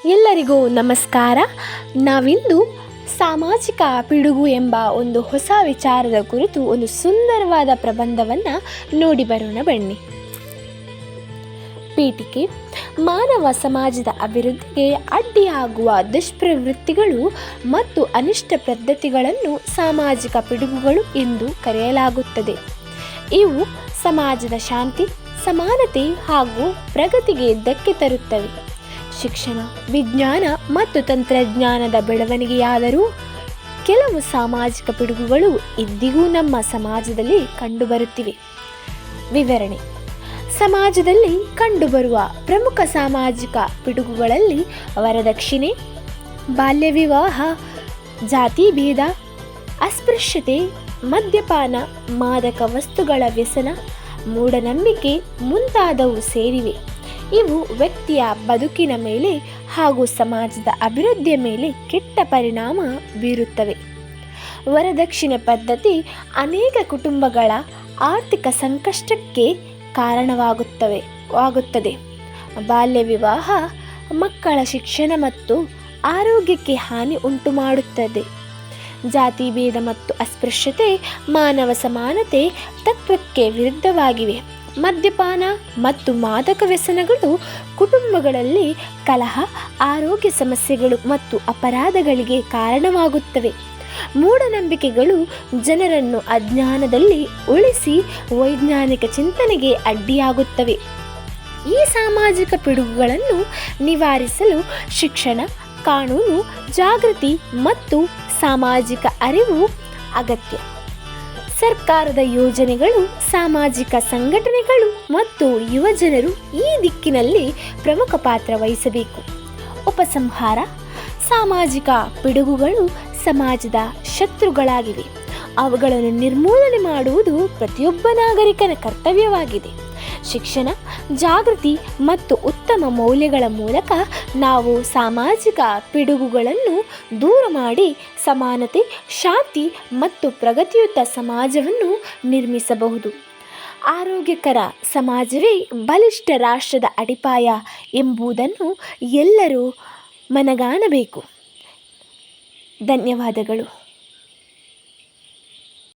ಎಲ್ಲರಿಗೂ ನಮಸ್ಕಾರ. ನಾವಿಂದು ಸಾಮಾಜಿಕ ಪಿಡುಗು ಎಂಬ ಒಂದು ಹೊಸ ವಿಚಾರದ ಕುರಿತು ಒಂದು ಸುಂದರವಾದ ಪ್ರಬಂಧವನ್ನು ನೋಡಿ ಬರೋಣ ಬನ್ನಿ. ಪೀಠಿಕೆ: ಮಾನವ ಸಮಾಜದ ಅಭಿವೃದ್ಧಿಗೆ ಅಡ್ಡಿಯಾಗುವ ದುಷ್ಪ್ರವೃತ್ತಿಗಳು ಮತ್ತು ಅನಿಷ್ಟ ಪದ್ಧತಿಗಳನ್ನು ಸಾಮಾಜಿಕ ಪಿಡುಗುಗಳು ಎಂದು ಕರೆಯಲಾಗುತ್ತದೆ. ಇವು ಸಮಾಜದ ಶಾಂತಿ, ಸಮಾನತೆ ಹಾಗೂ ಪ್ರಗತಿಗೆ ಧಕ್ಕೆ ತರುತ್ತವೆ. ಶಿಕ್ಷಣ, ವಿಜ್ಞಾನ ಮತ್ತು ತಂತ್ರಜ್ಞಾನದ ಬೆಳವಣಿಗೆಯಾದರೂ ಕೆಲವು ಸಾಮಾಜಿಕ ಪಿಡುಗುಗಳು ಇಂದಿಗೂ ನಮ್ಮ ಸಮಾಜದಲ್ಲಿ ಕಂಡುಬರುತ್ತಿವೆ. ವಿವರಣೆ: ಸಮಾಜದಲ್ಲಿ ಕಂಡುಬರುವ ಪ್ರಮುಖ ಸಾಮಾಜಿಕ ಪಿಡುಗುಗಳಲ್ಲಿ ವರದಕ್ಷಿಣೆ, ಬಾಲ್ಯ ವಿವಾಹ, ಜಾತಿ ಭೇದ, ಅಸ್ಪೃಶ್ಯತೆ, ಮದ್ಯಪಾನ, ಮಾದಕ ವಸ್ತುಗಳ ವ್ಯಸನ, ಮೂಢನಂಬಿಕೆ ಮುಂತಾದವು ಸೇರಿವೆ. ಇವು ವ್ಯಕ್ತಿಯ ಬದುಕಿನ ಮೇಲೆ ಹಾಗೂ ಸಮಾಜದ ಅಭಿವೃದ್ಧಿಯ ಮೇಲೆ ಕೆಟ್ಟ ಪರಿಣಾಮ ಬೀರುತ್ತವೆ. ವರದಕ್ಷಿಣೆ ಪದ್ಧತಿ ಅನೇಕ ಕುಟುಂಬಗಳ ಆರ್ಥಿಕ ಸಂಕಷ್ಟಕ್ಕೆ ಕಾರಣವಾಗುತ್ತದೆ. ಬಾಲ್ಯ ವಿವಾಹ ಮಕ್ಕಳ ಶಿಕ್ಷಣ ಮತ್ತು ಆರೋಗ್ಯಕ್ಕೆ ಹಾನಿ ಉಂಟುಮಾಡುತ್ತದೆ. ಜಾತಿ ಭೇದ ಮತ್ತು ಅಸ್ಪೃಶ್ಯತೆ ಮಾನವ ಸಮಾನತೆ ತತ್ವಕ್ಕೆ ವಿರುದ್ಧವಾಗಿವೆ. ಮದ್ಯಪಾನ ಮತ್ತು ಮಾದಕ ವ್ಯಸನಗಳು ಕುಟುಂಬಗಳಲ್ಲಿ ಕಲಹ, ಆರೋಗ್ಯ ಸಮಸ್ಯೆಗಳು ಮತ್ತು ಅಪರಾಧಗಳಿಗೆ ಕಾರಣವಾಗುತ್ತವೆ. ಮೂಢನಂಬಿಕೆಗಳು ಜನರನ್ನು ಅಜ್ಞಾನದಲ್ಲಿ ಉಳಿಸಿ ವೈಜ್ಞಾನಿಕ ಚಿಂತನೆಗೆ ಅಡ್ಡಿಯಾಗುತ್ತವೆ. ಈ ಸಾಮಾಜಿಕ ಪಿಡುಗುಗಳನ್ನು ನಿವಾರಿಸಲು ಶಿಕ್ಷಣ, ಕಾನೂನು ಜಾಗೃತಿ ಮತ್ತು ಸಾಮಾಜಿಕ ಅರಿವು ಅಗತ್ಯ. ಸರ್ಕಾರದ ಯೋಜನೆಗಳು, ಸಾಮಾಜಿಕ ಸಂಘಟನೆಗಳು ಮತ್ತು ಯುವಜನರು ಈ ದಿಕ್ಕಿನಲ್ಲಿ ಪ್ರಮುಖ ಪಾತ್ರ ವಹಿಸಬೇಕು. ಉಪಸಂಹಾರ: ಸಾಮಾಜಿಕ ಪಿಡುಗುಗಳು ಸಮಾಜದ ಶತ್ರುಗಳಾಗಿವೆ. ಅವುಗಳನ್ನು ನಿರ್ಮೂಲನೆ ಮಾಡುವುದು ಪ್ರತಿಯೊಬ್ಬ ನಾಗರಿಕನ ಕರ್ತವ್ಯವಾಗಿದೆ. ಶಿಕ್ಷಣ, ಜಾಗೃತಿ ಮತ್ತು ಉತ್ತಮ ಮೌಲ್ಯಗಳ ಮೂಲಕ ನಾವು ಸಾಮಾಜಿಕ ಪಿಡುಗುಗಳನ್ನು ದೂರ ಮಾಡಿ ಸಮಾನತೆ, ಶಾಂತಿ ಮತ್ತು ಪ್ರಗತಿಯುತ ಸಮಾಜವನ್ನು ನಿರ್ಮಿಸಬಹುದು. ಆರೋಗ್ಯಕರ ಸಮಾಜವೇ ಬಲಿಷ್ಠ ರಾಷ್ಟ್ರದ ಅಡಿಪಾಯ ಎಂಬುದನ್ನು ಎಲ್ಲರೂ ಮನಗಾಣಬೇಕು. ಧನ್ಯವಾದಗಳು.